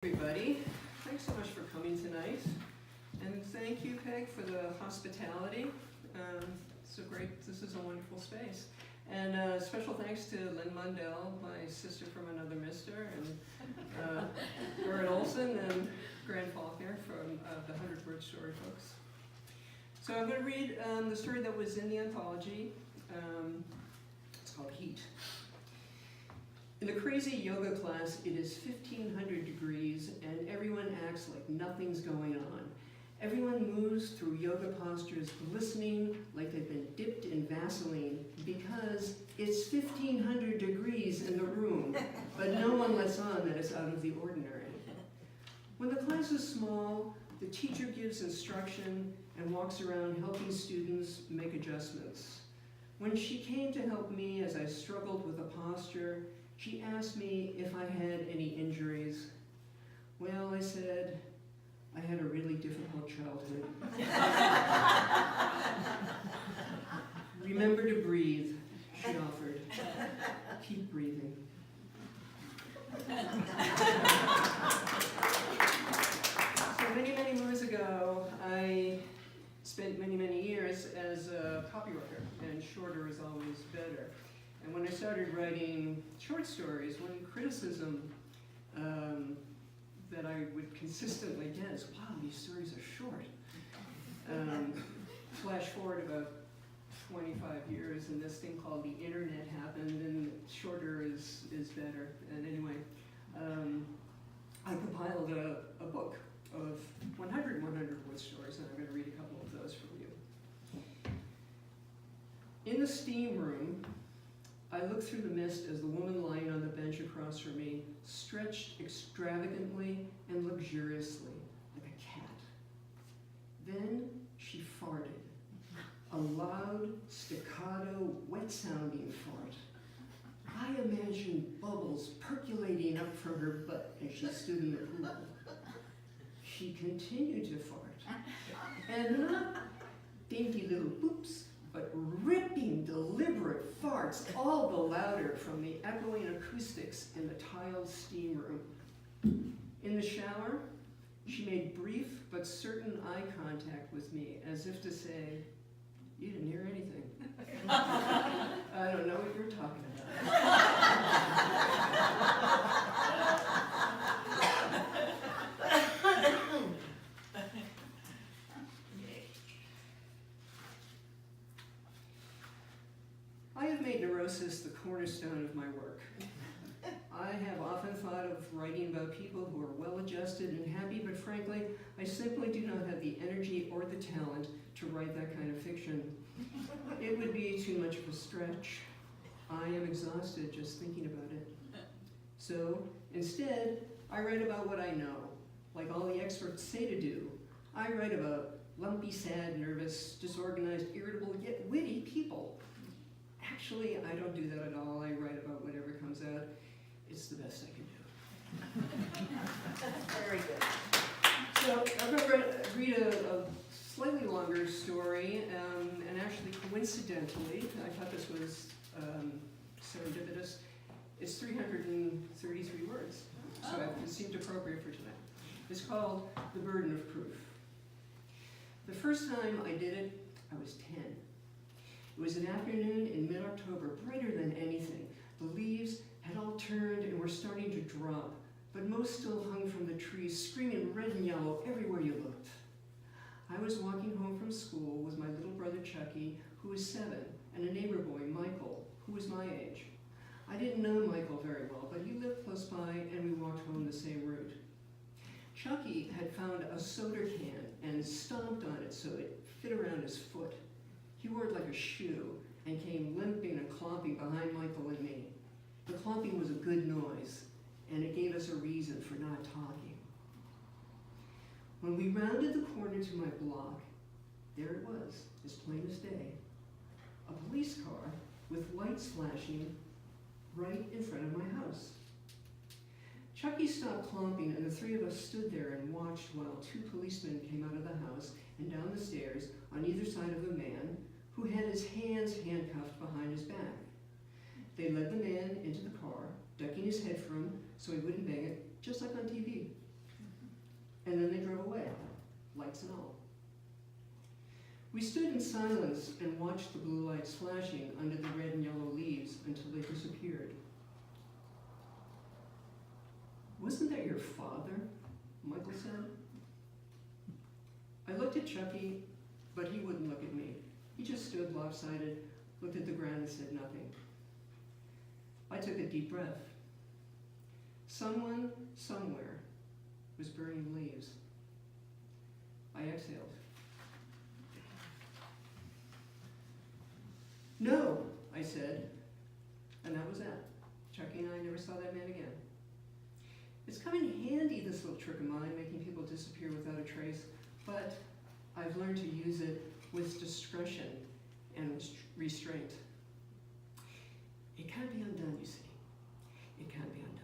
Everybody, thanks so much for coming tonight, and thank you, Peg, for the hospitality. So great, this is a wonderful space. And special thanks to Lynn Mundell, my sister from another mister, and Bert Olson and Grant Faulkner from the 100-Word Story books. So I'm going to read the story that was in the anthology. It's called Heat. In the crazy yoga class, it is 1500 degrees and everyone acts like nothing's going on. Everyone moves through yoga postures glistening like they've been dipped in Vaseline because it's 1500 degrees in the room, but no one lets on that it's out of the ordinary. When the class is small, the teacher gives instruction and walks around helping students make adjustments. When she came to help me as I struggled with a posture, she asked me if I had any injuries. Well, I said, I had a really difficult childhood. Remember to breathe, she offered. Keep breathing. So many moons ago, I spent many years as a copywriter, and shorter is always better. And when I started writing short stories, one criticism that I would consistently get is, wow, these stories are short. Flash forward about 25 years, and this thing called the internet happened, and shorter is better. And anyway, I compiled a book of 100 word stories, and I'm going to read a couple of those from you. In the steam room, I looked through the mist as the woman lying on the bench across from me stretched extravagantly and luxuriously, like a cat. Then she farted, a loud, staccato, wet-sounding fart. I imagined bubbles percolating up from her butt as she stood in the pool. She continued to fart, and not dainty little boops, but ripping, deliberate farts, all the louder from the echoing acoustics in the tiled steam room. In the shower, she made brief but certain eye contact with me, as if to say, you didn't hear anything. I don't know what you're talking about. I have made Neurosis the cornerstone of my work. I have often thought of writing about people who are well-adjusted and happy, but frankly, I simply do not have the energy or the talent to write that kind of fiction. It would be too much of a stretch. I am exhausted just thinking about it. So, instead, I write about what I know, like all the experts say to do. I write about lumpy, sad, nervous, disorganized, irritable, yet witty people. Actually, I don't do that at all. I write about whatever comes out. It's the best I can do. Very good. So I'm going to read a slightly longer story, and actually coincidentally, I thought this was serendipitous. It's 333 words, so it seemed appropriate for tonight. It's called The Burden of Proof. The first time I did it, I was 10. It was an afternoon in mid-October, brighter than anything. The leaves had all turned and were starting to drop, but most still hung from the trees, screaming red and yellow everywhere you looked. I was walking home from school with my little brother Chucky, who was 7, and a neighbor boy, Michael, who was my age. I didn't know Michael very well, but he lived close by, and we walked home the same route. Chucky had found a soda can and stomped on it so it fit around his foot. He wore it like a shoe and came limping and clomping behind Michael and me. The clomping was a good noise, and it gave us a reason for not talking. When we rounded the corner to my block, there it was, as plain as day. A police car with lights flashing right in front of my house. Chucky stopped clomping, and the three of us stood there and watched while 2 policemen came out of the house and down the stairs on either side of the man, who had his hands handcuffed behind his back. They led the man into the car, ducking his head from so he wouldn't bang it, just like on TV. We stood in silence and watched the blue lights flashing under the red and yellow leaves until they disappeared. "Wasn't that your father?" Michael said. I looked at Chucky, but he wouldn't look at me. He just stood lopsided, looked at the ground and said nothing. I took a deep breath. Someone, somewhere, was burning leaves. I exhaled. "No," I said, and that was that. Chucky and I never saw that man again. It's come in handy, this little trick of mine, making people disappear without a trace, but I've learned to use it with discretion and restraint. It can't be undone, you see. It can't be undone.